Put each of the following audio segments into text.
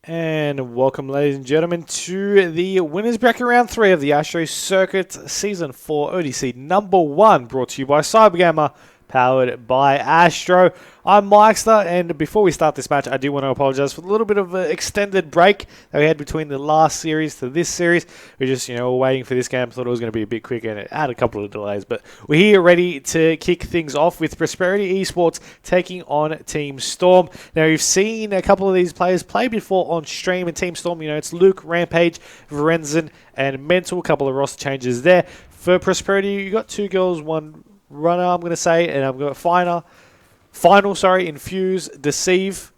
And welcome, ladies and gentlemen, to the winners bracket round 3 of the ASTRO Circuit Season 4 ODC number 1, brought to you by CyberGamer, powered by ASTRO. I'm Myksta, and before we start this match, I do want to apologize for the little bit of an extended break that we had between the last series to this series. We're just, waiting for this game. Thought it was going to be a bit quicker, and it had a couple of delays. But we're here ready to kick things off with Prosperity eSports taking on Team Storm. Now, you've seen a couple of these players play before on stream, and Team Storm, it's Luke, Rampage, Varenzen, and Mental. A couple of roster changes there. For Prosperity, you got 2 girls, 1 runner, I'm going to say, and I've got Final, Infuse, Deceive,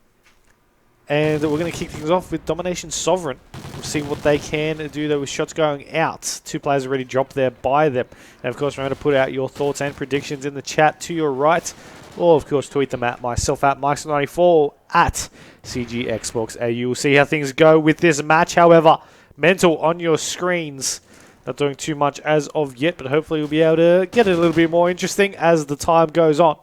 and we're going to kick things off with Domination Sovereign. We'll see what they can do there with shots going out. 2 players already dropped there by them. And of course, remember to put out your thoughts and predictions in the chat to your right, or of course tweet them at myself at Myksta94 at CGXbox. You will see how things go with this match. However, Mental on your screens. Not doing too much as of yet, but hopefully we'll be able to get it a little bit more interesting as the time goes on.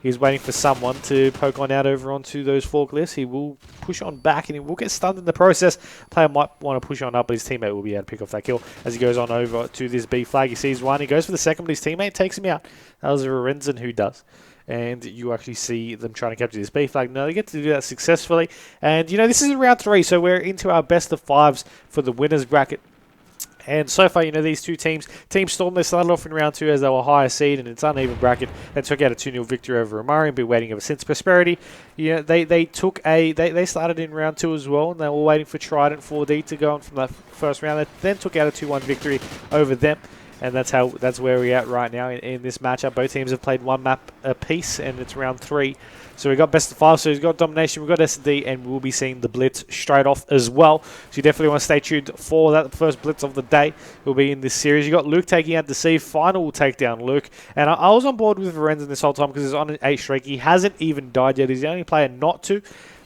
He's waiting for someone to poke on out over onto those forklifts. He will push on back and he will get stunned in the process. Player might want to push on up, but his teammate will be able to pick off that kill as he goes on over to this B flag. He sees one, he goes for the second, but his teammate takes him out. That was Varenzen who does. And you actually see them trying to capture this B flag. No, they get to do that successfully. And, this is round 3, so we're into our best of 5s for the winners bracket. And so far, these two teams, Team Storm, they started off in round 2 as they were higher seed, and it's uneven bracket. They took out a 2-0 victory over Amari and been waiting ever since. Prosperity, they started in round 2 as well, and they were waiting for Trident 4D to go on from that first round. They then took out a 2-1 victory over them. And that's where we're at right now in this matchup. Both teams have played 1 map apiece, and it's round 3. So we've got best of 5, so we've got Domination, we've got SD, and we'll be seeing the Blitz straight off as well. So you definitely want to stay tuned for that. The first Blitz of the day will be in this series. You've got Luke taking out Deceive. Final will take down Luke. And I was on board with Varenzen this whole time because he's on an 8 streak. He hasn't even died yet. He's the only player not to.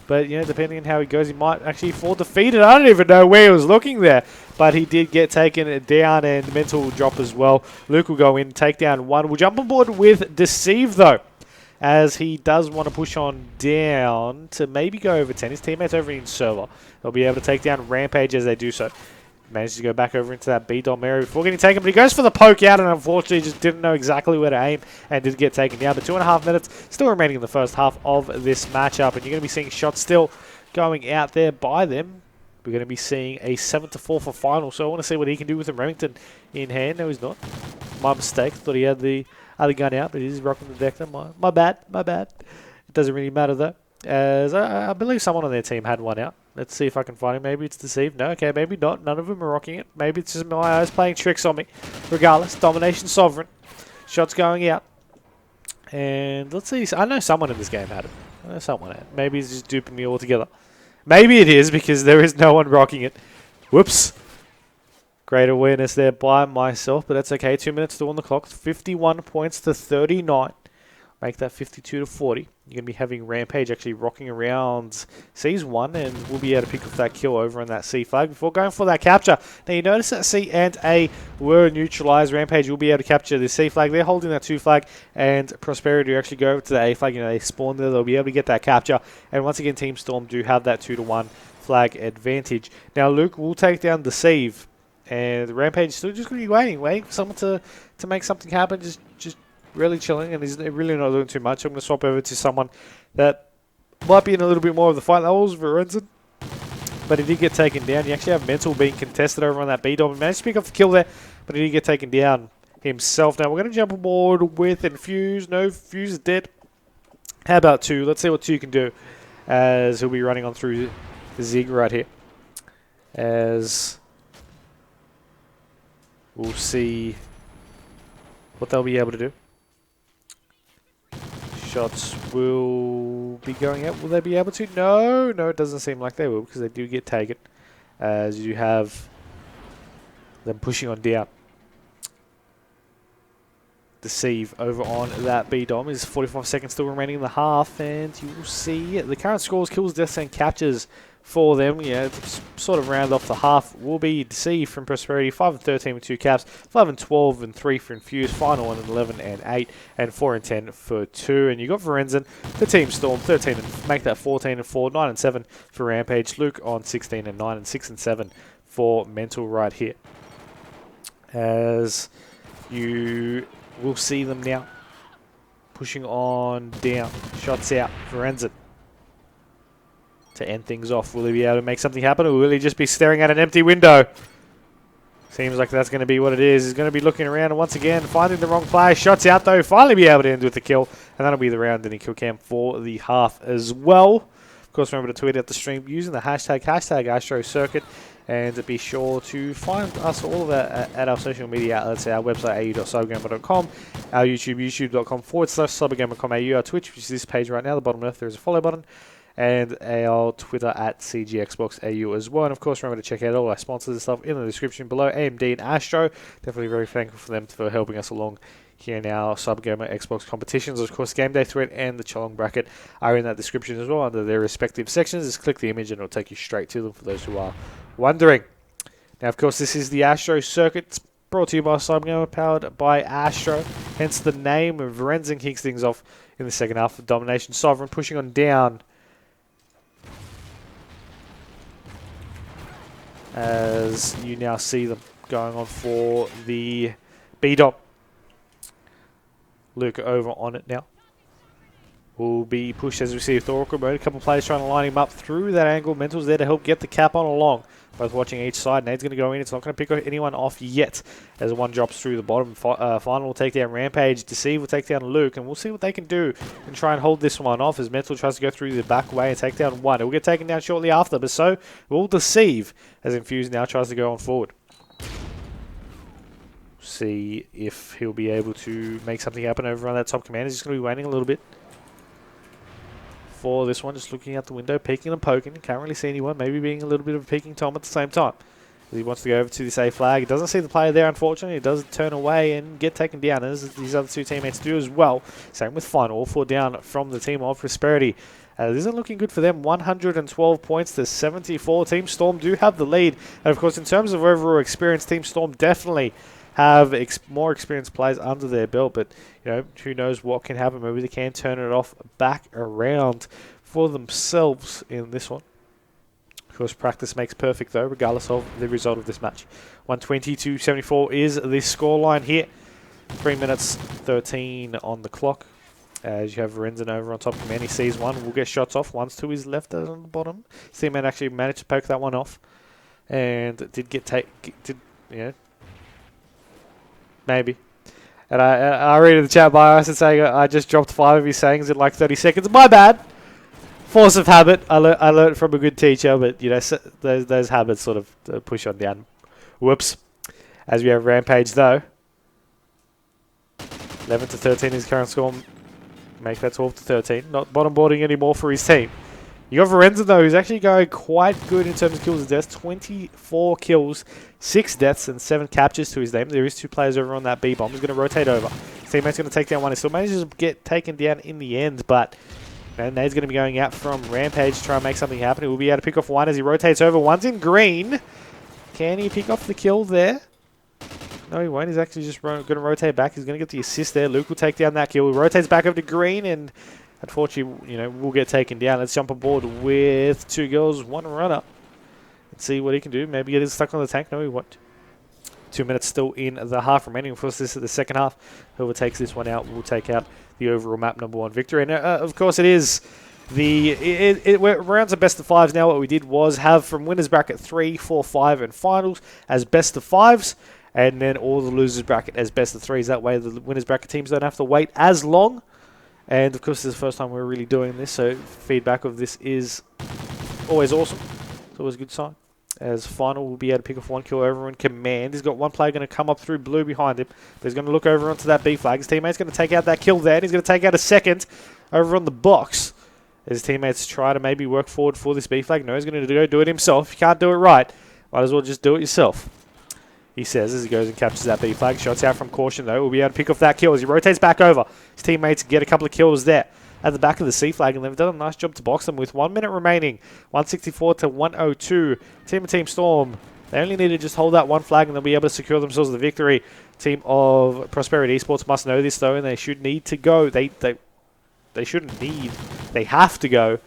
But, depending on how he goes, he might actually fall defeated. I don't even know where he was looking there. But he did get taken down, and Mental will drop as well. Luke will go in, take down 1. We'll jump on board with Deceive, though, as he does want to push on down to maybe go over 10. His teammates over in server. They'll be able to take down Rampage as they do so. Manages to go back over into that B-Dom area before getting taken, but he goes for the poke out and unfortunately just didn't know exactly where to aim and did get taken down. But 2.5 minutes still remaining in the first half of this matchup, and you're going to be seeing shots still going out there by them. We're going to be seeing a 7-4 for final, so I want to see what he can do with the Remington in hand. No, he's not. My mistake. Thought he had the other gun out, but he's rocking the deck. My bad. It doesn't really matter though, as I believe someone on their team had one out. Let's see if I can find him. Maybe it's Deceived. No, okay, maybe not. None of them are rocking it. Maybe it's just my eyes playing tricks on me. Regardless, Domination Sovereign. Shots going out. And let's see. I know someone in this game had it. I know someone had it. Maybe he's just duping me altogether. Maybe it is because there is no one rocking it. Whoops. Great awareness there by myself, but that's okay. 2 minutes still on the clock. 51 points to 39. Make that 52 to 40. You're going to be having Rampage actually rocking around. Sees 1 and we'll be able to pick up that kill over on that C flag before going for that capture. Now you notice that C and A were neutralized. Rampage will be able to capture the C flag. They're holding that 2 flag, and Prosperity will actually go over to the A flag. They spawn there. They'll be able to get that capture. And once again, Team Storm do have that 2-1 flag advantage. Now Luke will take down Deceive, and the Rampage is still just going to be waiting for someone to make something happen. Just really chilling, and he's really not doing too much. I'm going to swap over to someone that might be in a little bit more of the fight. That was Varenzen, but he did get taken down. You actually have Mental being contested over on that B-Dom. He managed to pick up the kill there, but he did get taken down himself. Now we're going to jump aboard with Infuse. No, Fuse is dead. How about 2? Let's see what 2 can do, as he'll be running on through the Zig right here. As we'll see what they'll be able to do. Shots will be going out. Will they be able to? No, it doesn't seem like they will, because they do get taken. As you have them pushing on down. Deceive over on that B-Dom. Is 45 seconds still remaining in the half, and you will see the current scores, kills, deaths, and captures for them. Yeah, sort of round off the half will be C from Prosperity, 5 and 13 with 2 caps, 5 and 12 and 3 for Infuse, final 1 and 11 and 8, and 4 and 10 for 2. And you got Verenzen, the Team Storm, 13 and make that 14 and 4, 9 and 7 for Rampage, Luke on 16 and 9, and 6 and 7 for Mental right here. As you will see them now pushing on down, shots out, Verenzen to end things off. Will he be able to make something happen, or will he just be staring at an empty window? Seems like that's going to be what it is. He's going to be looking around and once again finding the wrong player. Shots out though, finally be able to end with the kill, and that'll be the round in the kill cam for the half as well. Of course, remember to tweet out the stream using the hashtag Astro Circuit, and be sure to find us all of at our social media outlets, our website au.cybergamer.com, our YouTube, youtube.com/cybergamer.com.au, our Twitch, which is this page right now, the bottom left, there is a follow button, and our Twitter at CGXboxAU as well. And of course, remember to check out all our sponsors and stuff in the description below, AMD and Astro. Definitely very thankful for them for helping us along here in our CyberGamer Xbox competitions. Of course, Game Day Thread and the Cholong Bracket are in that description as well under their respective sections. Just click the image and it'll take you straight to them for those who are wondering. Now, of course, this is the Astro Circuit. It's brought to you by CyberGamer, powered by Astro. Hence the name of Verenzen kicks things off in the second half of Domination. Sovereign pushing on down, as you now see them going on for the B-Dom. Luke over on it now. Will be pushed as we see with Oracle mode. A couple of players trying to line him up through that angle. Mental's there to help get the cap on along. Both watching each side. Nade's going to go in. It's not going to pick anyone off yet, as one drops through the bottom. Final will take down Rampage. Deceive will take down Luke, and we'll see what they can do and try and hold this one off as Mental tries to go through the back way and take down one. It will get taken down shortly after, but so will Deceive as Infuse now tries to go on forward. See if he'll be able to make something happen over on that top command. He's just going to be waiting a little bit for this one, just looking out the window, peeking and poking. Can't really see anyone, maybe being a little bit of a peeking Tom at the same time. He wants to go over to this A flag. He doesn't see the player there, unfortunately. He does turn away and get taken down, as these other two teammates do as well. Same with Final, all 4 down from the team of Prosperity. This isn't looking good for them. 112 points to 74. Team Storm do have the lead. And of course, in terms of overall experience, Team Storm definitely have more experienced players under their belt, but you know, who knows what can happen. Maybe they can turn it off back around for themselves in this one. Of course, practice makes perfect though, regardless of the result of this match. 120-74 is the scoreline here. 3 minutes 13 on the clock. As you have Verenzen over on top of him, he sees one, will get shots off. One's to his left on the bottom. His teammate actually managed to poke that one off, and did maybe. And I read in the chat bios and saying I just dropped 5 of his sayings in like 30 seconds. My bad. Force of habit. I learned from a good teacher, but you know, those habits sort of push on down. Whoops. As we have Rampage though. 11-13 is current score. Make that 12-13. Not bottom boarding anymore for his team. You got Verenzen though, who's actually going quite good in terms of kills and deaths. 24 kills, 6 deaths, and 7 captures to his name. There is 2 players over on that B-bomb. He's going to rotate over. His teammate's going to take down one. He still manages to get taken down in the end, but Nade's going to be going out from Rampage to try and make something happen. He will be able to pick off one as he rotates over. One's in green. Can he pick off the kill there? No, he won't. He's actually just going to rotate back. He's going to get the assist there. Luke will take down that kill. He rotates back over to green, and unfortunately, you know, will get taken down. Let's jump aboard with 2 girls, 1 runner, and see what he can do. Maybe get stuck on the tank. No, he won't. 2 minutes still in the half remaining. Of course, this is the second half. Whoever takes this one out will take out the overall map #1 victory. And of course, it is we're around to best of 5s now. What we did was have from winners bracket 3, 4, 5, and finals as best of 5s. And then all the losers bracket as best of 3s. That way the winners bracket teams don't have to wait as long. And of course, this is the first time we're really doing this, so feedback of this is always awesome. It's always a good sign. As Final will be able to pick off 1 kill over in command. He's got 1 player going to come up through blue behind him. But he's going to look over onto that B flag. His teammate's going to take out that kill there. And he's going to take out a second over on the box. His teammates try to maybe work forward for this B flag. No, he's going to go do it himself. If you can't do it right, might as well just do it yourself, he says as he goes and captures that B flag. Shots out from caution though. We'll be able to pick off that kill as he rotates back over. His teammates get a couple of kills there. at the back of the C flag, and they've done a nice job to box them with 1 minute remaining. 164 to 102. Team Storm, they only need to just hold that one flag and they'll be able to secure themselves the victory. Team of Prosperity Esports must know this though, and they should need to go. They shouldn't need. They have to go.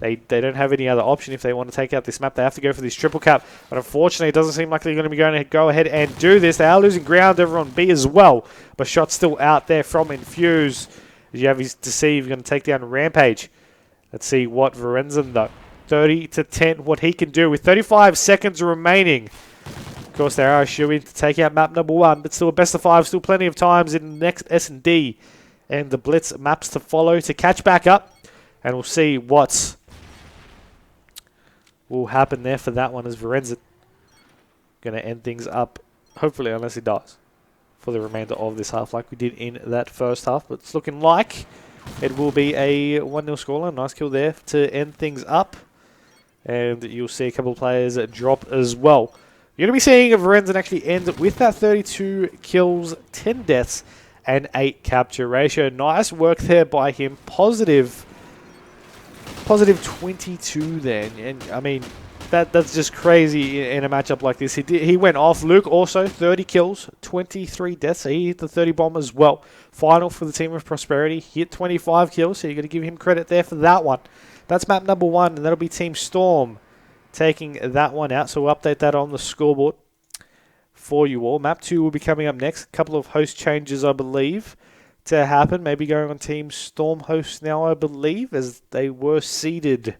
They don't have any other option if they want to take out this map. They have to go for this triple cap. But unfortunately, it doesn't seem like they're going to be going to go ahead and do this. They are losing ground over on B as well. But shot's still out there from Infuse. As you have his Deceive, going to take down Rampage. Let's see what Verenzen though. 30 to 10, what he can do with 35 seconds remaining. Of course, they are shooing to take out map number 1, but still a best of 5. Still plenty of times in the next S&D. And the Blitz maps to follow to catch back up. And we'll see what will happen there for that one, as Verenzen going to end things up, hopefully, unless he dies, for the remainder of this half like we did in that first half. But it's looking like it will be a 1-0 scoreline. Nice kill there to end things up. And you'll see a couple of players drop as well. You're going to be seeing Verenzen actually end with that 32 kills, 10 deaths, and 8 capture ratio. Nice work there by him. Positive 22 then, and I mean that's just crazy in a matchup like this. He went off. Luke also 30 kills, 23 deaths. So he hit the 30 bomb as well. Final for the Team of Prosperity, he hit 25 kills, so you're going to give him credit there for that one. That's map number 1, and that'll be Team Storm taking that one out. So we'll update that on the scoreboard for you all. Map 2 will be coming up next. A couple of host changes, I believe, to happen. Maybe going on Team Storm hosts now, I believe, as they were seeded.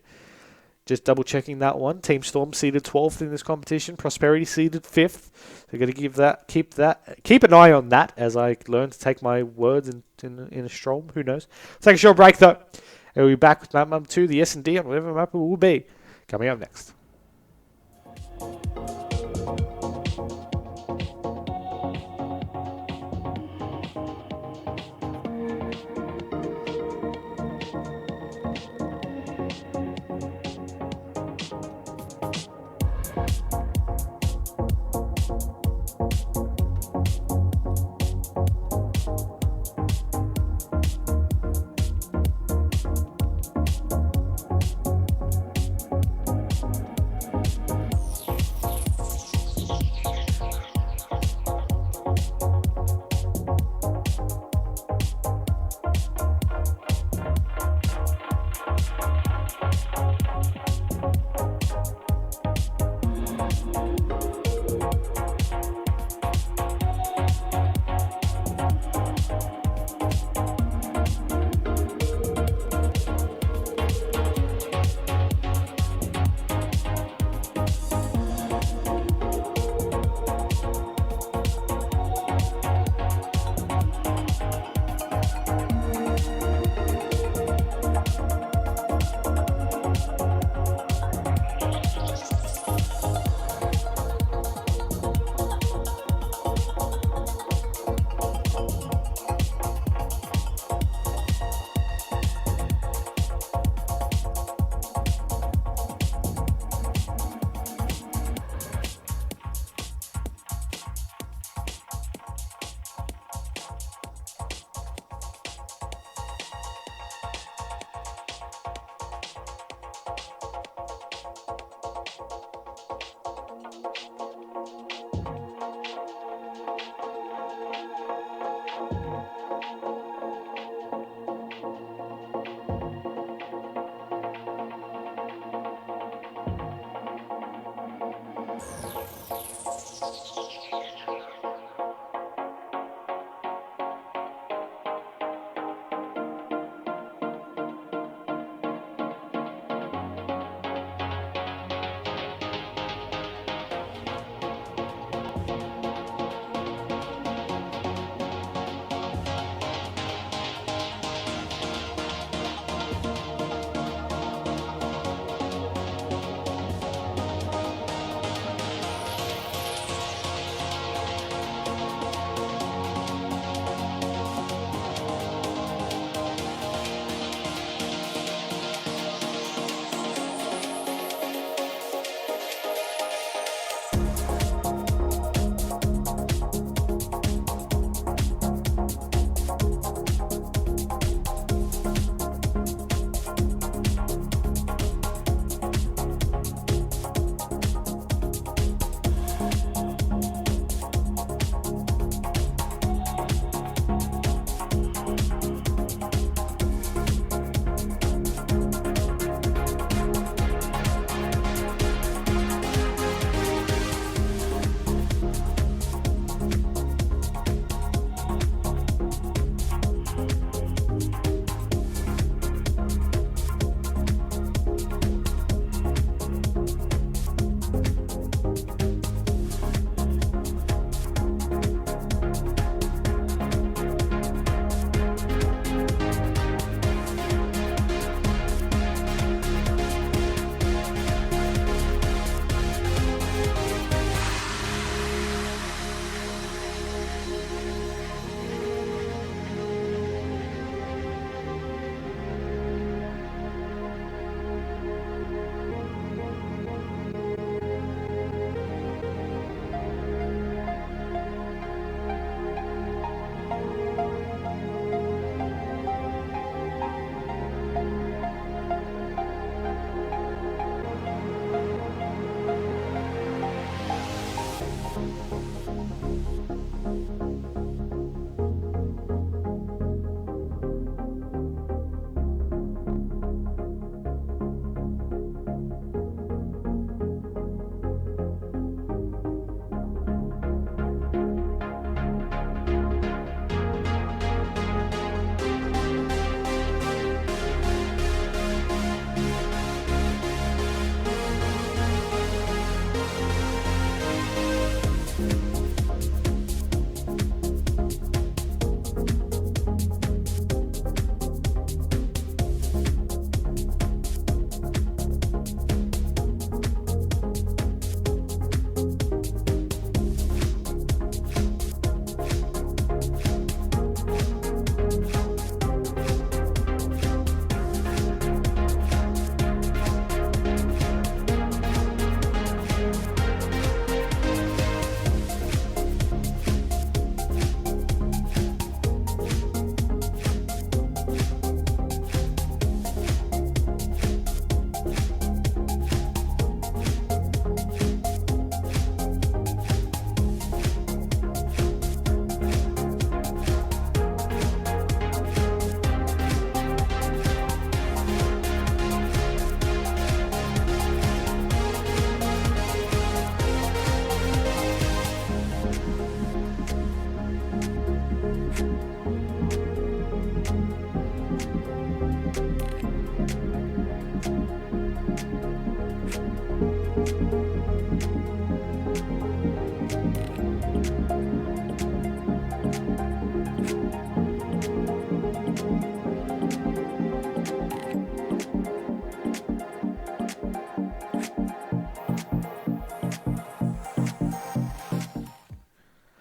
Just double checking that one. Team Storm seeded 12th in this competition. Prosperity seeded 5th. They're going to keep an eye on that as I learn to take my words in a stroll. Who knows? Take a short break though. And we'll be back with map number 2, the S&D, on whatever map it will be. Coming up next.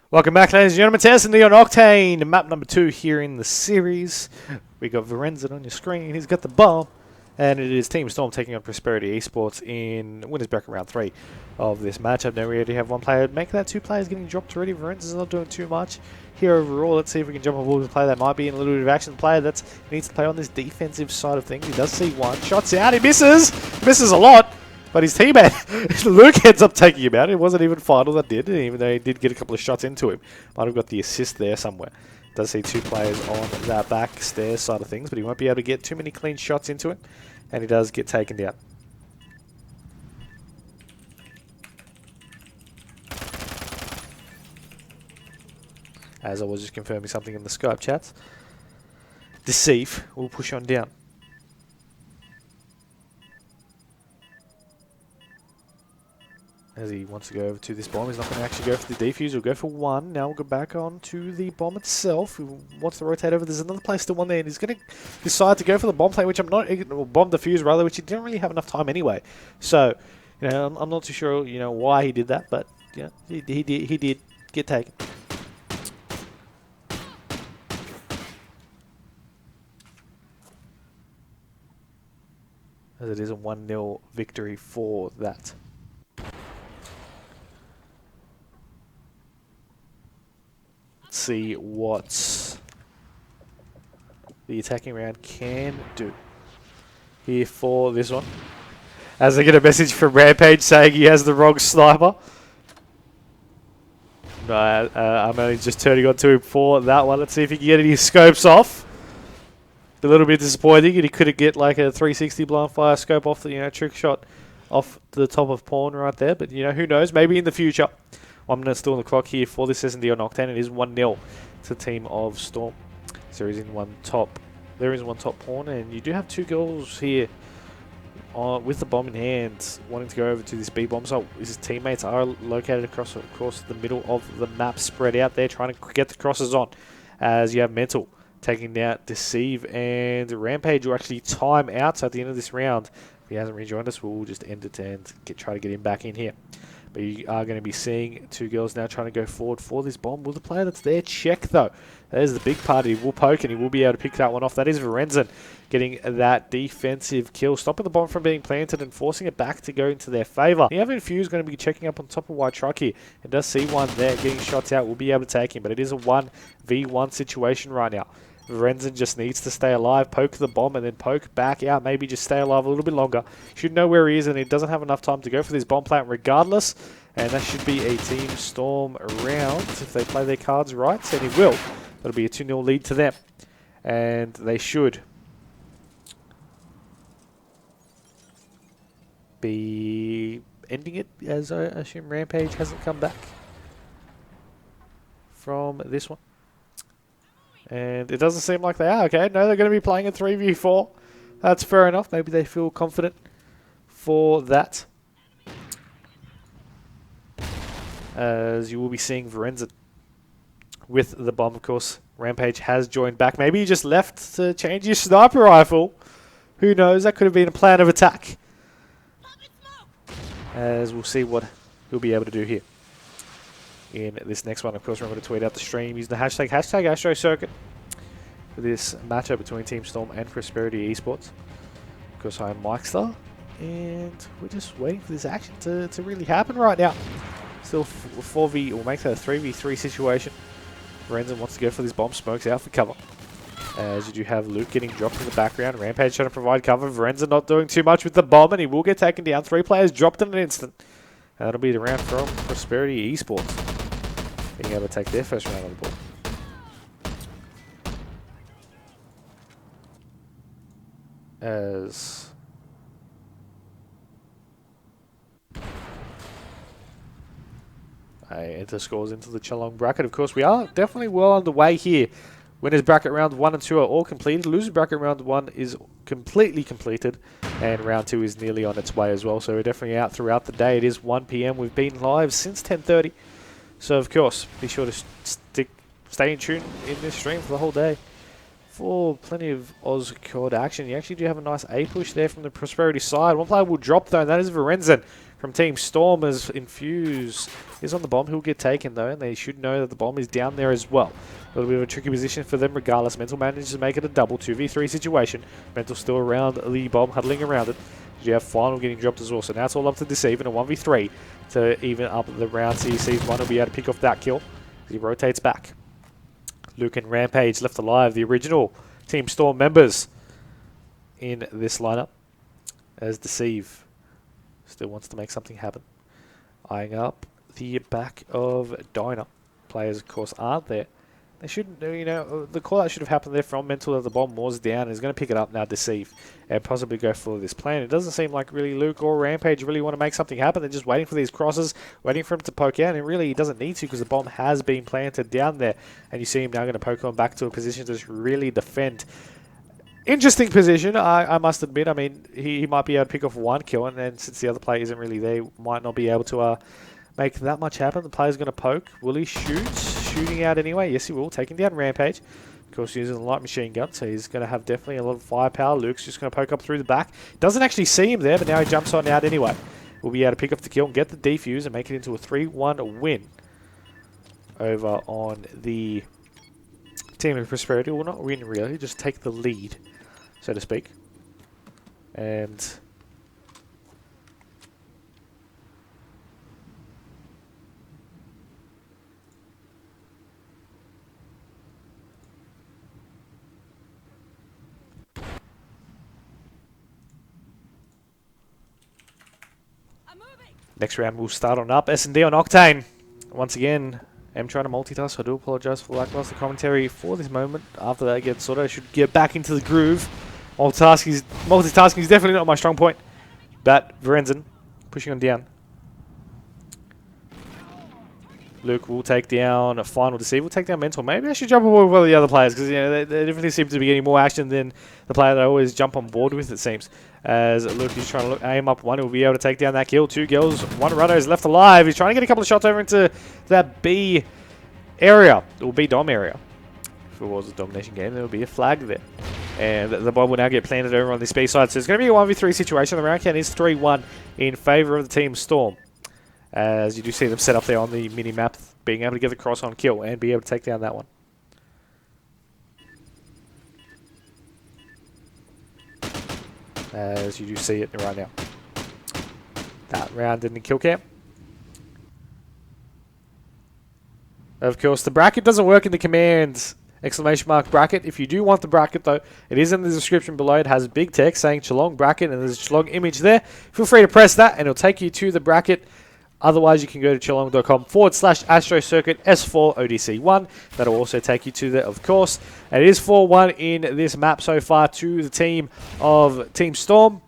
Welcome back, ladies and gentlemen, to S&D Neon Octane, map number 2 here in the series. We got Verenzen on your screen, he's got the bomb, and it is Team Storm taking on Prosperity eSports in winners bracket round 3 of this matchup. Now we already have one player, make that 2 players getting dropped already. Verenzen's not doing too much here overall. Let's see if we can jump on board with a player that might be in a little bit of action. The player that needs to play on this defensive side of things. He does see one, shots out, he misses a lot. But his teammate, Luke, ends up taking him out. It wasn't even Final that did, even though he did get a couple of shots into him. Might have got the assist there somewhere. Does see 2 players on that back stairs side of things, but he won't be able to get too many clean shots into it. And he does get taken down. As I was just confirming something in the Skype chats. Deceive will push on down. As he wants to go over to this bomb. He's not going to actually go for the defuse. He'll go for one. Now we'll go back on to the bomb itself. He wants to rotate over. There's another player still one there. And he's going to decide to go for the bomb play, which I'm not... Or bomb defuse, rather, which he didn't really have enough time anyway. So, you know, I'm not too sure, you know, why he did that. But, yeah, he did get taken. As it is a 1-0 victory for that. See what the attacking round can do here for this one. As I get a message from Rampage saying he has the wrong sniper. No, I'm only just turning on to him for that one. Let's see if he can get any scopes off. A little bit disappointing, and he couldn't get like a 360 blind fire scope off the, you know, trick shot off the top of pawn right there. But, you know, who knows? Maybe in the future. 1 minute still on the clock here for this S&D on Octane. It is 1-0 to the team of Storm. So there is one top pawn, and you do have 2 girls here with the bomb in hand, wanting to go over to this B bomb. So his teammates are located across the middle of the map, spread out there, trying to get the crosses on. As you have Mental taking down Deceive, and Rampage will actually time out. So at the end of this round, if he hasn't rejoined us, we'll just end it and try to get him back in here. But you are going to be seeing 2 girls now trying to go forward for this bomb. Will the player that's there check, though? That is the big part. He will poke, and he will be able to pick that one off. That is Verenzen getting that defensive kill, stopping the bomb from being planted and forcing it back to go into their favour. The other Fuse going to be checking up on top of White Truck here. It does see one there getting shots out. We'll be able to take him, but it is a 1v1 situation right now. Verenzen just needs to stay alive, poke the bomb, and then poke back out. Maybe just stay alive a little bit longer. Should know where he is, and he doesn't have enough time to go for this bomb plant regardless. And that should be a Team Storm round if they play their cards right, and he will. That'll be a 2-0 lead to them. And they should be ending it, as I assume Rampage hasn't come back from this one. And it doesn't seem like they are. Okay, no, they're going to be playing a 3v4. That's fair enough. Maybe they feel confident for that. As you will be seeing Verenzen with the bomb, of course. Rampage has joined back. Maybe he just left to change his sniper rifle. Who knows? That could have been a plan of attack. As we'll see what he'll be able to do here in this next one. Of course, remember to tweet out the stream using the hashtag ASTRO Circuit for this matchup between Team Storm and Prosperity eSports. Of course, I am Myksta, and we're just waiting for this action to really happen right now. Still 4v, or make that a 3v3 situation. Verenzen wants to go for this bomb, smokes out for cover. As you do have Luke getting dropped in the background. Rampage trying to provide cover. Verenzen not doing too much with the bomb, and he will get taken down. 3 players dropped in an instant. And that'll be the round from Prosperity eSports being able to take their first round on the board. As I enter scores into the Chalong bracket. Of course, we are definitely well on the way here. Winners bracket round 1 and 2 are all completed. Losers bracket round 1 is completely completed. And round 2 is nearly on its way as well. So we're definitely out throughout the day. It is 1 PM. We've been live since 10:30. So, of course, be sure to stay in tune in this stream for the whole day for plenty of Oz COD action. You actually do have a nice A push there from the Prosperity side. One player will drop, though, and that is Verenzen. from Team Storm as Infuse is on the bomb. He'll get taken though, and they should know that the bomb is down there as well. A little bit of a tricky position for them regardless. Mental manages to make it a double 2v3 situation. Mental still around the bomb, huddling around it. You have Final getting dropped as well, so now it's all up to Deceive in a 1v3 to even up the round. So he sees one will be able to pick off that kill. He rotates back. Luke and Rampage left alive, the original Team Storm members in this lineup, as Deceive still wants to make something happen. Eyeing up the back of Diner. Players, of course, aren't there. They shouldn't, you know, the call out should have happened there from Mental that the bomb was down and is going to pick it up now, Deceive, and possibly go for this plan. It doesn't seem like really Luke or Rampage really want to make something happen. They're just waiting for these crosses, waiting for him to poke out, and really he doesn't need to because the bomb has been planted down there. And you see him now going to poke on back to a position to just really defend. Interesting position, I must admit. I mean, he might be able to pick off one kill, and then since the other player isn't really there, might not be able to make that much happen. The player's going to poke. Will he shoot? Shooting out anyway. Yes, he will. Taking down Rampage. Of course, using the light machine gun, so he's going to have definitely a lot of firepower. Luke's just going to poke up through the back. Doesn't actually see him there, but now he jumps on out anyway. We'll be able to pick up the kill and get the defuse and make it into a 3-1 win over on the team of Prosperity. Well, not win really, just take the lead, so to speak. And next round we'll start on up. S&D on Octane. Once again, I'm trying to multitask, so I do apologise for lackluster commentary for this moment. After that gets sorted, I should get back into the groove. Multitasking is definitely not my strong point. But Verenzen pushing on down. Luke will take down a Final Deceive. Will take down Mental. Maybe I should jump on board with one of the other players because, you know, they definitely seem to be getting more action than the player that I always jump on board with, it seems. As Luke is trying to aim up one, he'll be able to take down that kill. 2 kills, 1 runner is left alive. He's trying to get a couple of shots over into that B area, or B dom area. If it was a domination game, there would be a flag there. And the bomb will now get planted over on this B side. So it's going to be a 1v3 situation. The round count is 3-1 in favour of the Team Storm. As you do see them set up there on the mini-map, being able to get the cross on kill and be able to take down that one. As you do see it right now. That round in the kill cam. Of course, the bracket doesn't work in the commands ! bracket. If you do want the bracket though, it is in the description below. It has big text saying Geelong bracket and there's a Geelong image there. Feel free to press that and it'll take you to the bracket. Otherwise, you can go to geelong.com/ASTRO Circuit S4 ODC1. That'll also take you to there, of course. And it is 4-1 in this map so far to the team of Team Storm.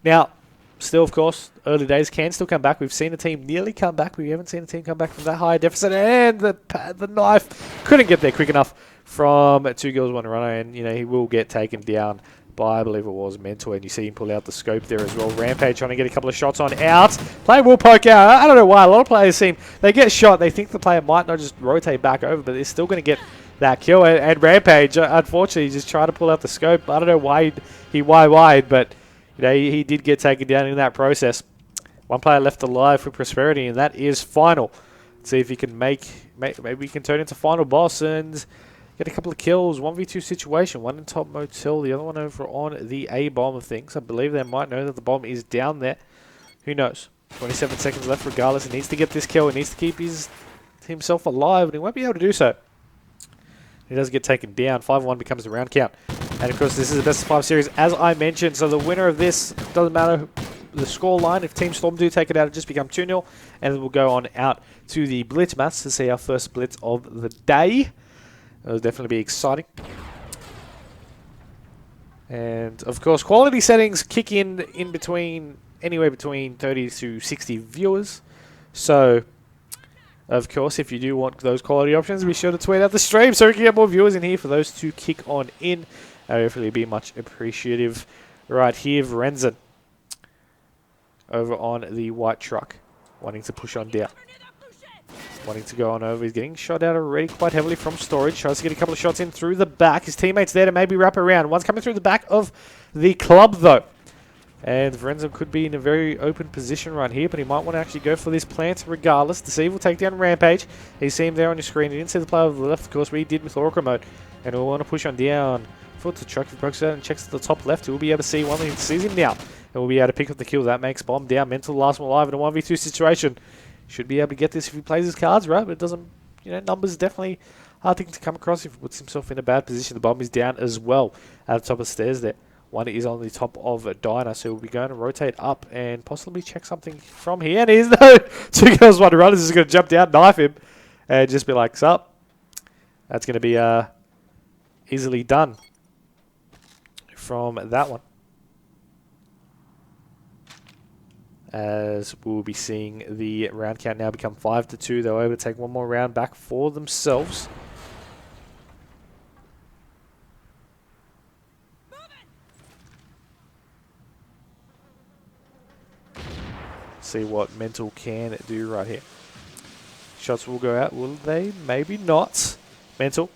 Now, still, of course, early days can still come back. We've seen a team nearly come back. We haven't seen a team come back from that high deficit. And the knife couldn't get there quick enough from 2 kills, 1 runner. And, you know, he will get taken down by, I believe it was Mental, and you see him pull out the scope there as well. Rampage trying to get a couple of shots on out. Player will poke out. I don't know why. A lot of players they get shot. They think the player might not just rotate back over, but they're still going to get that kill. And Rampage, unfortunately, just tried to pull out the scope. I don't know why he wide, but you know, he did get taken down in that process. 1 player left alive for Prosperity, and that is Final. Let's see if he can maybe he can turn into Final Boss and get a couple of kills. 1v2 situation. One in top motel, the other one over on the A bomb of things. I believe they might know that the bomb is down there. Who knows? 27 seconds left regardless. He needs to get this kill. He needs to keep himself alive, and he won't be able to do so. He does get taken down. 5-1 becomes the round count. And of course, this is the best of 5 series, as I mentioned. So the winner of this, doesn't matter the score line. If Team Storm do take it out, it just become 2-0. And we'll go on out to the Blitz match to see our first Blitz of the day. It'll definitely be exciting. And of course, quality settings kick in between, anywhere between 30 to 60 viewers. So, of course, if you do want those quality options, be sure to tweet out the stream so we can get more viewers in here for those to kick on in. Hopefully be much appreciative. Right here, Verenzen over on the white truck, wanting to push on down. Wanting to go on over. He's getting shot out already quite heavily from storage. Tries to get a couple of shots in through the back. His teammates there to maybe wrap around. One's coming through the back of the club, though. And Verenzo could be in a very open position right here, but he might want to actually go for this plant regardless. Deceive will take down Rampage. You see him there on your screen. He didn't see the player on the left, of course, but he did with Oracle mode. And we'll want to push on down. Foot to truck. If he pokes out and checks to the top left, he'll be able to see one. He sees him now. And we'll be able to pick up the kill. That makes Bomb down. Mental last one alive in a 1v2 situation. Should be able to get this if he plays his cards right, but it doesn't, numbers definitely hard thing to come across if he puts himself in a bad position. The Bomb is down as well at the top of the stairs there. One is on the top of a diner, so we'll be going to rotate up and possibly check something from here. And he's no 2 girls, 1 runner. Is going to jump down, knife him, and just be like, sup. That's going to be easily done from that one. As we'll be seeing the round count now become 5-2. They'll able to take one more round back for themselves. See what Mental can do right here. Shots will go out, will they? Maybe not. Mental.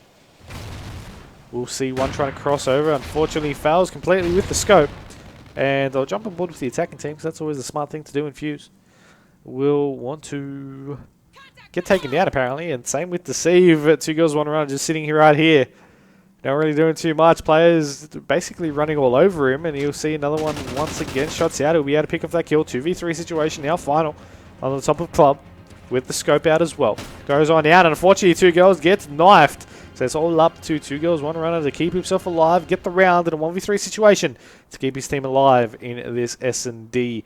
We'll see one trying to cross over. Unfortunately, fails completely with the scope. And they'll jump on board with the attacking team, because that's always a smart thing to do in Fuse. We'll want to get taken down, apparently. And same with Deceive. 2 girls, 1 runner, just sitting here right here. Not really doing too much. Players basically running all over him, and you'll see another one once again. Shots out. He'll be able to pick up that kill. 2v3 situation now. Final on the top of club with the scope out as well. Goes on out, and unfortunately 2 girls gets knifed. So it's all up to 2 girls, 1 runner to keep himself alive, get the round in a 1v3 situation to keep his team alive in this S&D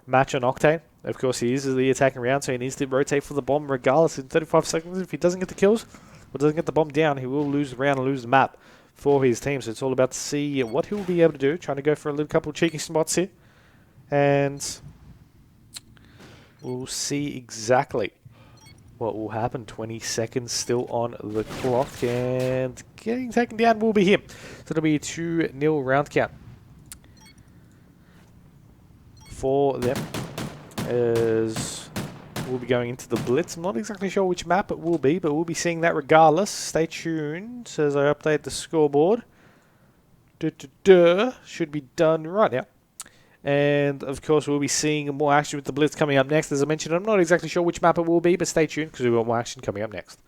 match on Octane. Of course, he is the attacking round, so he needs to rotate for the bomb regardless. In 35 seconds, if he doesn't get the kills, or doesn't get the bomb down, he will lose the round and lose the map for his team. So it's all about to see what he will be able to do. Trying to go for a little couple of cheeky spots here. And we'll see exactly what will happen. 20 seconds still on the clock. And getting taken down will be him. So it'll be a 2-0 round count for them. As we'll be going into the Blitz. I'm not exactly sure which map it will be, but we'll be seeing that regardless. Stay tuned as I update the scoreboard. Should be done right now. And, of course, we'll be seeing more action with the Blitz coming up next. As I mentioned, I'm not exactly sure which map it will be, but stay tuned because we've got more action coming up next.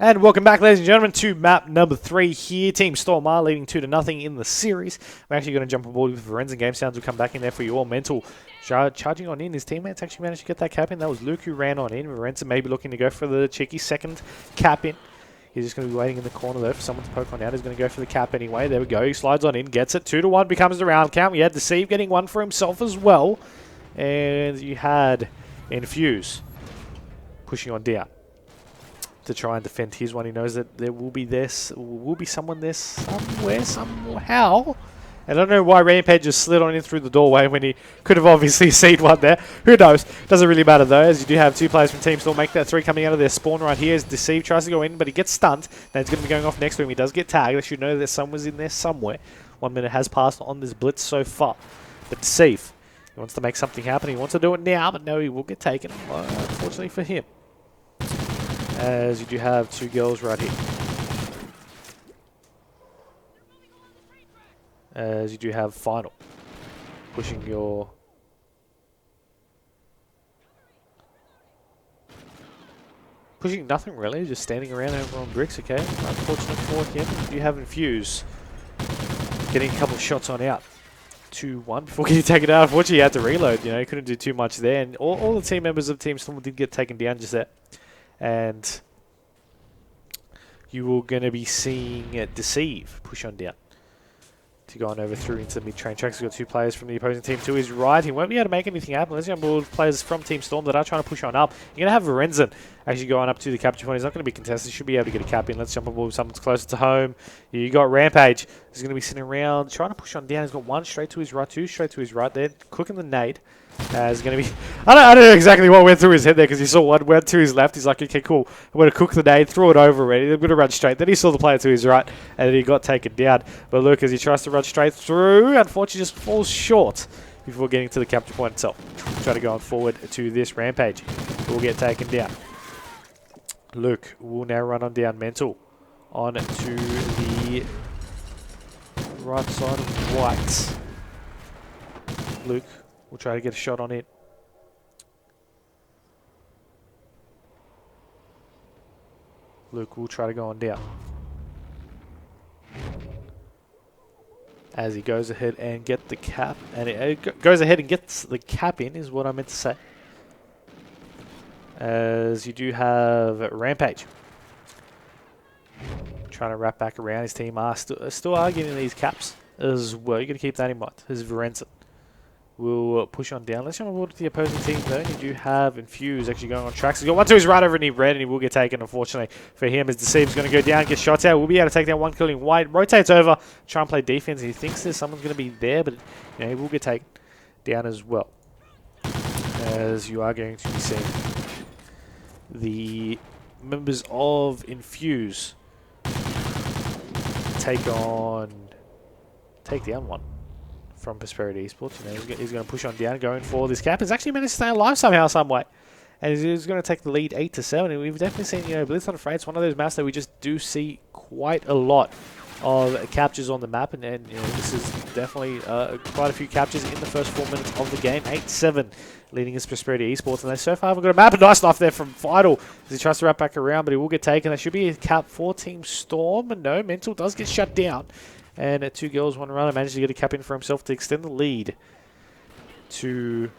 And welcome back, ladies and gentlemen, to map number 3 here. Team Storm are leading 2-0 in the series. We're actually going to jump aboard with Forensic Game Sounds. Will come back in there for you all. Mental charging on in. His teammates actually managed to get that cap in. That was Luke who ran on in. Forensic maybe looking to go for the cheeky second cap in. He's just going to be waiting in the corner though for someone to poke on out. He's going to go for the cap anyway. There we go. He slides on in, gets it. 2-1 becomes the round count. We had Deceive getting one for himself as well. And you had Infuse pushing on down to try and defend his one. He knows that there will be someone there somewhere, somehow. And I don't know why Rampage just slid on in through the doorway when he could have obviously seen one there. Who knows? Doesn't really matter though, as you do have 2 players from Team Storm make that 3 coming out of their spawn right here. As Deceive tries to go in, but he gets stunned. Now he's going to be going off next to him. He does get tagged. They should know that someone's in there somewhere. 1 minute has passed on this blitz so far. But Deceive, he wants to make something happen. He wants to do it now, but no, he will get taken, unfortunately for him. As you do have 2 girls right here. As you do have Final pushing your... Pushing nothing really, just standing around over on bricks, okay. Unfortunate for him. You have Infuse getting a couple of shots on out. 2-1 before getting taken out. Unfortunately, he had to reload, you know, he couldn't do too much there. And all the team members of Team Storm did get taken down just there. And you were going to be seeing Deceive push on down to go on over through into the mid-train tracks. He's got 2 players from the opposing team to his right. He won't be able to make anything happen. Let's jump aboard players from Team Storm that are trying to push on up. You're going to have Lorenzen actually going up to the capture point. He's not going to be contested. He should be able to get a cap in. Let's jump aboard with someone that's closer to home. You got Rampage. He's going to be sitting around trying to push on down. He's got 1 straight to his right, 2 straight to his right there. Cooking the nade. Is going to be... I don't know exactly what went through his head there because he saw one went to his left. He's like, okay, cool. I'm going to cook the nade, throw it over already. I'm going to run straight. Then he saw the player to his right and then he got taken down. But look, as he tries to run straight through, unfortunately just falls short before getting to the capture point itself. Try to go on forward to this Rampage. Will get taken down. Luke will now run on down Mental. On to the right side of White. Luke we'll try to get a shot on it. Luke will try to go on down. As he goes ahead and get the cap, and it goes ahead and gets the cap in, is what I meant to say. As you do have Rampage trying to wrap back around. His team are still arguing these caps as well. You're going to keep that in mind. This is Varenza. We'll push on down. Let's jump aboard to the opposing team though. You do have Infuse actually going on tracks. He's got 1 to his right over in the red and he will get taken unfortunately for him as Deceive's going to go down, get shots out. We'll be able to take down 1 kill in White. Rotates over, try and play defense. He thinks there's someone's going to be there, but you know, he will get taken down as well. As you are going to be seeing the members of Infuse take down 1 from Prosperity Esports. You know, he's going to push on down, going for this cap. He's actually managed to stay alive somehow, some way. And he's going to take the lead 8-7. And we've definitely seen, you know, Blitz on Freight. It's one of those maps that we just do see quite a lot of captures on the map. And you know, this is definitely quite a few captures in the first 4 minutes of the game. 8-7 leading his Prosperity Esports. And they so far haven't got a map. A nice knife there from Vital as he tries to wrap back around, but he will get taken. There should be a cap for Team Storm. And no, Mental does get shut down. And 2 girls, 1 runner managed to get a cap in for himself to extend the lead to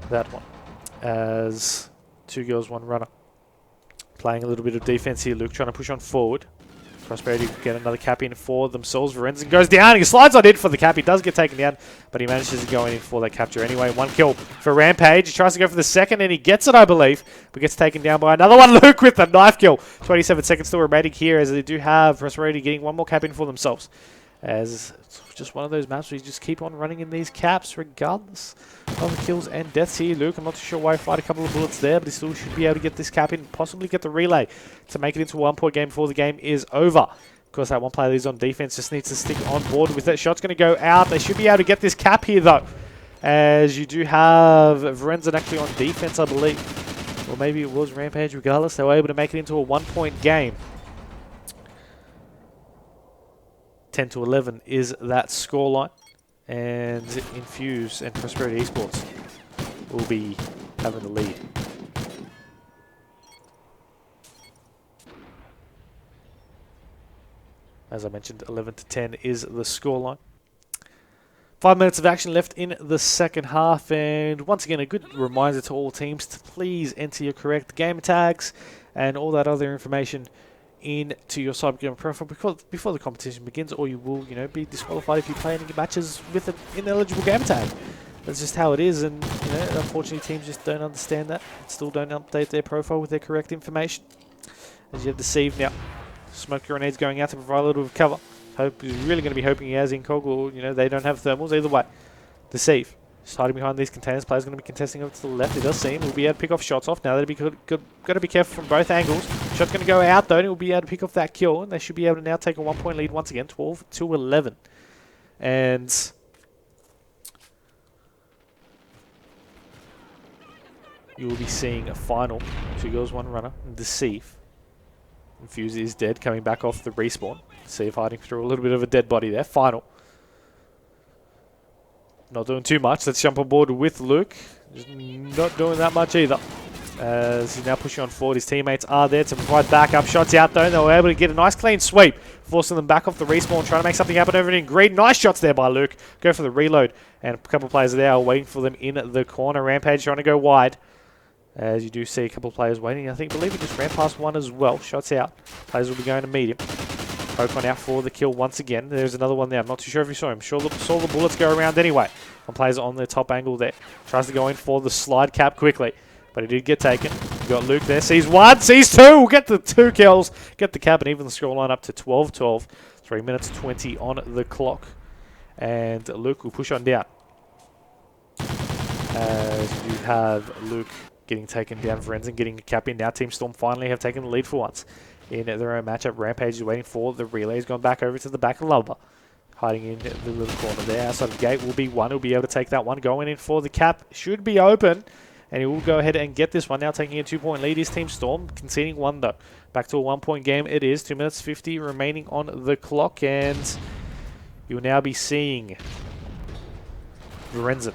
that one. As 2 girls, 1 runner. Playing a little bit of defense here. Luke trying to push on forward. Prosperity get another cap in for themselves. Varenzen goes down. He slides on in for the cap. He does get taken down, but he manages to go in for that capture anyway. 1 kill for Rampage. He tries to go for the second, and he gets it, I believe, but gets taken down by another one. Luke with the knife kill. 27 seconds still remaining here, as they do have Prosperity getting 1 more cap in for themselves. As it's just one of those maps where you just keep on running in these caps regardless of the kills and deaths here. Luke, I'm not too sure why he fired a couple of bullets there, but he still should be able to get this cap in, possibly get the relay to make it into a 1-point game before the game is over. Of course, that 1 player that is on defense just needs to stick on board with it. Shot's going to go out. They should be able to get this cap here, though, as you do have Varenzen actually on defense, I believe. Or maybe it was Rampage. Regardless, they were able to make it into a 1-point game. 10-11 is that scoreline, and Infuse and Prosperity Esports will be having the lead. As I mentioned, 11-10 is the scoreline. 5 minutes of action left in the second half, and once again, a good reminder to all teams to please enter your correct gamer tags and all that other information into your CyberGamer profile before the competition begins, or you will, be disqualified if you play any matches with an ineligible gamer tag. That's just how it is, and unfortunately, teams just don't understand that. Still don't update their profile with their correct information. As you have Deceived now, smoke grenades going out to provide a little bit of cover. Hope is really going to be hoping he has Incog, or they don't have thermals. Either way, Deceive. Just hiding behind these containers. Players going to be contesting over to the left. It does seem we'll be able to pick off shots off. Now they'll be got to be careful from both angles. Shot's going to go out though, and we'll be able to pick off that kill, and they should be able to now take a 1-point lead once again, 12-11, and you will be seeing a final 2 girls, 1 runner. And Deceive. Infuse is dead, coming back off the respawn. Deceive hiding through a little bit of a dead body there. Final. Not doing too much. Let's jump on board with Luke. Just not doing that much either. As he's now pushing on forward. His teammates are there to provide backup. Shots out though. They were able to get a nice clean sweep, forcing them back off the respawn, trying to make something happen over in green. Nice shots there by Luke. Go for the reload. And a couple of players there are waiting for them in the corner. Rampage trying to go wide. As you do see a couple of players waiting. I believe he just ran past one as well. Shots out. Players will be going to meet him. Poke one out for the kill once again. There's another one there. I'm not too sure if you saw him. Saw the bullets go around anyway. One player's on the top angle there. Tries to go in for the slide cap quickly. But he did get taken. You got Luke there. Sees 1. Sees 2. We'll get the 2 kills. Get the cap and even the scoreline up to 12-12. 3 minutes 20 on the clock. And Luke will push on down. As you have Luke getting taken down, Vrenzen getting the cap in. Now Team Storm finally have taken the lead for once in their own matchup. Rampage is waiting for the relay. He's gone back over to the back of Lubber. Hiding in the little corner there. Outside of gate will be 1. He'll be able to take that one. Going in for the cap. Should be open. And he will go ahead and get this one. Now taking a 2-point lead is Team Storm. Conceding 1 though. Back to a 1-point game it is. 2 minutes 50 remaining on the clock. And you'll now be seeing Vrenzen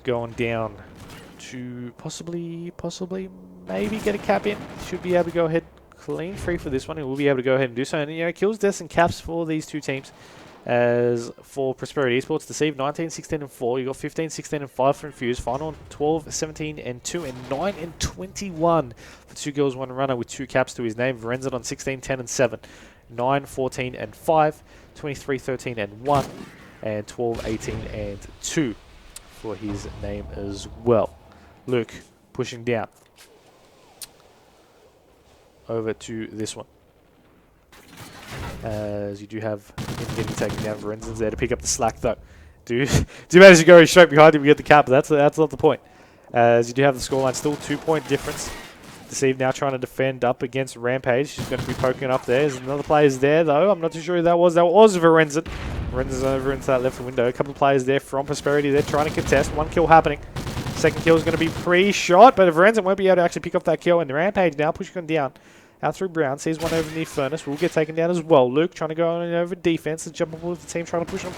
going down to possibly, maybe get a cap in. Should be able to go ahead clean free for this one, and we'll be able to go ahead and do so. And kills, deaths, and caps for these two teams. As for Prosperity Esports, Deceive 19, 16, and 4. You got 15, 16, and 5 for Infuse. Final 12, 17, and 2, and 9 and 21 for 2 girls, 1 runner with 2 caps to his name. Vrenzen on 16, 10, and 7. 9, 14, and 5. 23, 13, and 1. And 12, 18, and 2 for his name as well. Luke pushing down over to this one. As you do have him getting taken down. Vrenzen's there to pick up the slack though. Do manage to go straight behind him and get the cap, but that's not the point. As you do have the scoreline, still 2-point difference. Deceive now trying to defend up against Rampage. She's going to be poking up there. There's another player's there though. I'm not too sure who that was. That was Vrenzen. Vrenzen's over into that left window. A couple of players there from Prosperity. They're trying to contest. 1 kill happening. Second kill is going to be pre-shot, but Vrenzen won't be able to actually pick up that kill. And the Rampage now pushing him down. Out through Brown. Sees one over near Furnace. Will get taken down as well. Luke trying to go on over defense. The jump with the team trying to push him.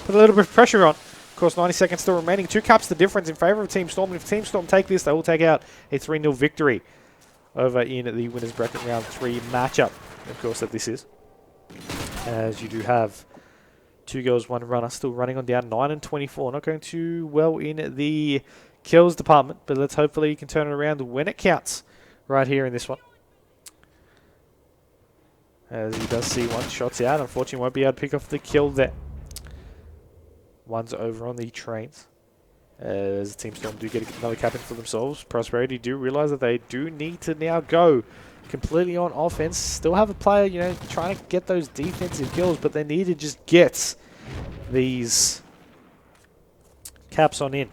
Put a little bit of pressure on. Of course, 90 seconds still remaining. 2 caps the difference in favour of Team Storm. And if Team Storm take this, they will take out a 3-0 victory over in the winners bracket round 3 matchup. Of course, that this is. As you do have 2 girls, 1 runner still running on down. 9 and 24. Not going too well in the kills department, but let's hopefully you can turn it around when it counts right here in this one. As he does see 1 shots out. Unfortunately, won't be able to pick off the kill there. One's over on the trains. As Team Storm do get another cap in for themselves. Prosperity do realise that they do need to now go completely on offense. Still have a player, trying to get those defensive kills, but they need to just get these caps on in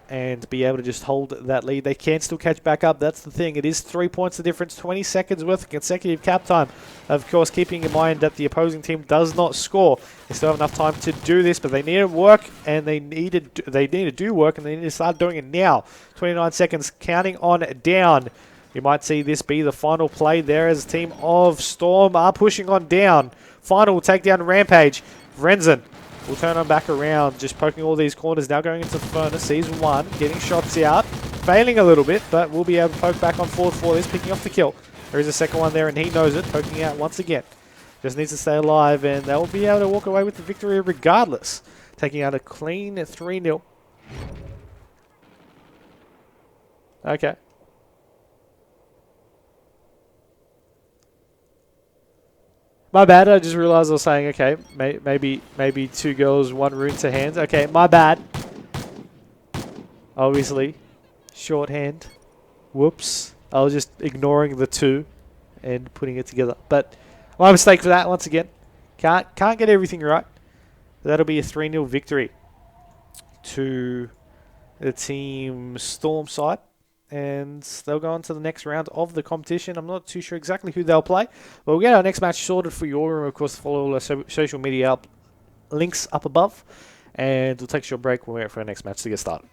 and be able to just hold that lead. They can still catch back up. That's the thing. It is 3 points the difference. 20 seconds worth of consecutive cap time. Of course, keeping in mind that the opposing team does not score. They still have enough time to do this, but they need to work, and they need to do work, and they need to start doing it now. 29 seconds, counting on down. You might see this be the final play there as the team of Storm are pushing on down. Final will take down Rampage. Vrenzen will turn on back around, just poking all these corners. Now going into the Furnace. Sees 1, getting shots out. Failing a little bit, but will be able to poke back on forward for this, picking off the kill. There is a second one there, and he knows it. Poking out once again. Just needs to stay alive, and they'll be able to walk away with the victory regardless. Taking out a clean 3-0. Okay. My bad, I just realized I was saying, okay, maybe 2 girls, 1 rune to hand. Okay, my bad. Obviously. Shorthand. Whoops. I was just ignoring the 2 and putting it together. But my mistake for that, once again. Can't get everything right. That'll be a 3-0 victory to the team Storm side. And they'll go on to the next round of the competition. I'm not too sure exactly who they'll play. But we'll get our next match sorted for you all. And of course, follow all our social media links up above. And we'll take a short break when we wait for our next match to get started.